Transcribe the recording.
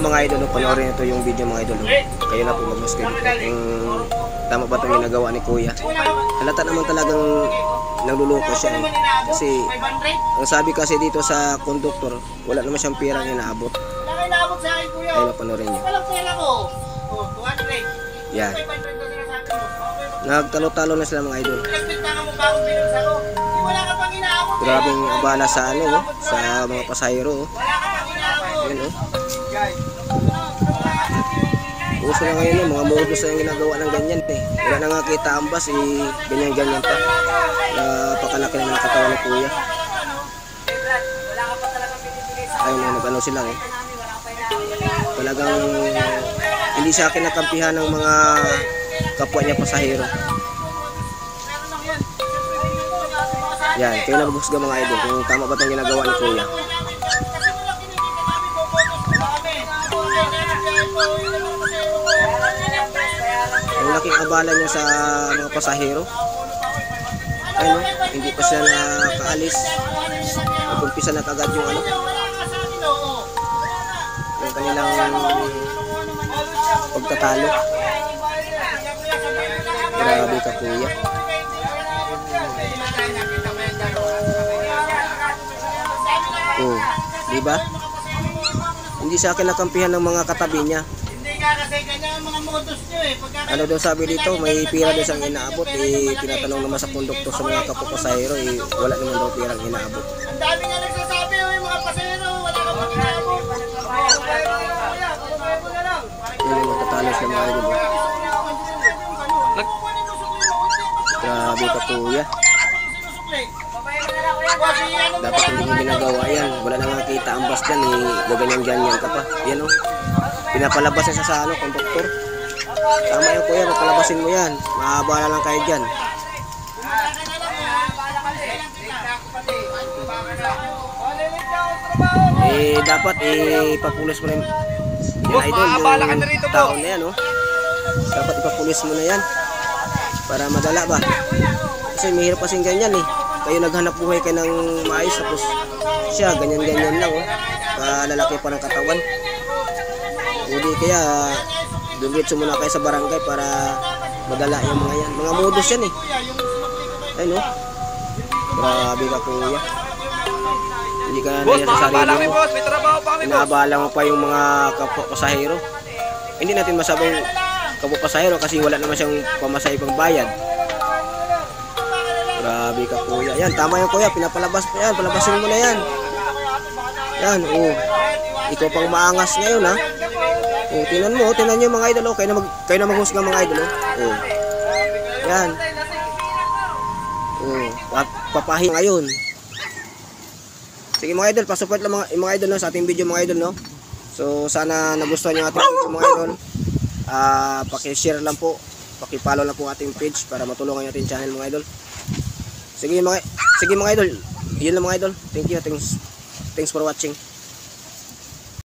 mga idol, panoorin ito yung video mga idol. Kayo na po mag-muskin kung tama ba itong ginagawa ni Kuya. Halata naman talagang nagluloko siya eh. Kasi ang sabi kasi dito sa conductor, wala naman siyang pirang inaabot. Ayun na, panoorin niyo. Yan. Nagtalo-talo na sila mga idol. Grabing abala sa ano, sa mga pasahero. Yan oh. Uso na ngayon mga modus na yung ginagawa ng ganyan eh. Wala na nga kita ang bus eh, ganyan-ganyan pa. Napakalaki naman ang katawan ni Kuya. Ayun na, nag-ano sila eh. Talagang hindi sa akin nakampihan ng mga kapwa niya pasahero. Yan, kayo na maghusga mga idol kung tama ba itong ginagawa ni Kuya. Ang laking abala niya sa mga pasahero. Ayun, hindi pa siya nakaalis. Nag-umpisa na kagad yung ano, yung kanilang pagtatalo. Grabe ka Kuya. Oh, di ba? Hindi sa akin nakampihan ng mga katabi niya. Hindi nga kasi ganyan ang mga modus nyo eh. Ano daw sabi dito, may pira daw siyang inaabot eh, tinatanong naman sa konduktor sa mga kapapasahero eh, wala naman daw pirang inaabot. Ang dami nga nagsasabi yung mga pasahero, wala ka pang inaabot. Yun yung magtatalos ng mga idol. Grabe ka Kuya. Dapat hindi mo ginagawa yan. Wala na nga kita ang bus dyan eh, gaganyan-ganyan ka pa. Yan o. Pinapalabas yan sa ano, konduktor. Tama yan Kuya, papalabasin mo yan. Mahabala lang kayo dyan. Eh, dapat ipapulis mo na yan idol, yung taon na yan o. Dapat ipapulis mo na yan para madala ba. Kasi mahirap kasing ganyan eh. Kayo naghanap buhay kayo ng maayos tapos siya ganyan-ganyan lang oh. Kalalaki pa ng katawan. Hindi kaya dumitso muna kayo sa barangay para madala yung mga yan. Mga modus yan eh. Ayun oh. Grabe ka Kuya. Hindi ka na sa sarili mo. Inaabala mo pa yung mga kapwa-pasahero. Hindi natin masabing kapwa-pasahero kasi wala naman siyang pamasahe pang bayad. Grabe ka Kuya. Yan, tama yan Kuya. Pinapalabas pa yan. Palabasin mo na yan. Yan, oh. Ikaw pang maangas ngayon ha. Oh, tinan mo. Tinan nyo mga idol. Oh. Kayo na maghusga mga idol. Oh. Yan. Oh. Papahi ngayon. Sige mga idol. Pasupport lang mga idol no, sa ating video mga idol no. So sana nagustuhan nyo ating video mga idol. Paki-share lang po. Paki-follow lang po ating page para matulungan yung ating channel mga idol. Sige mga idol. Yun lang mga idol. Thank you. Thanks for watching.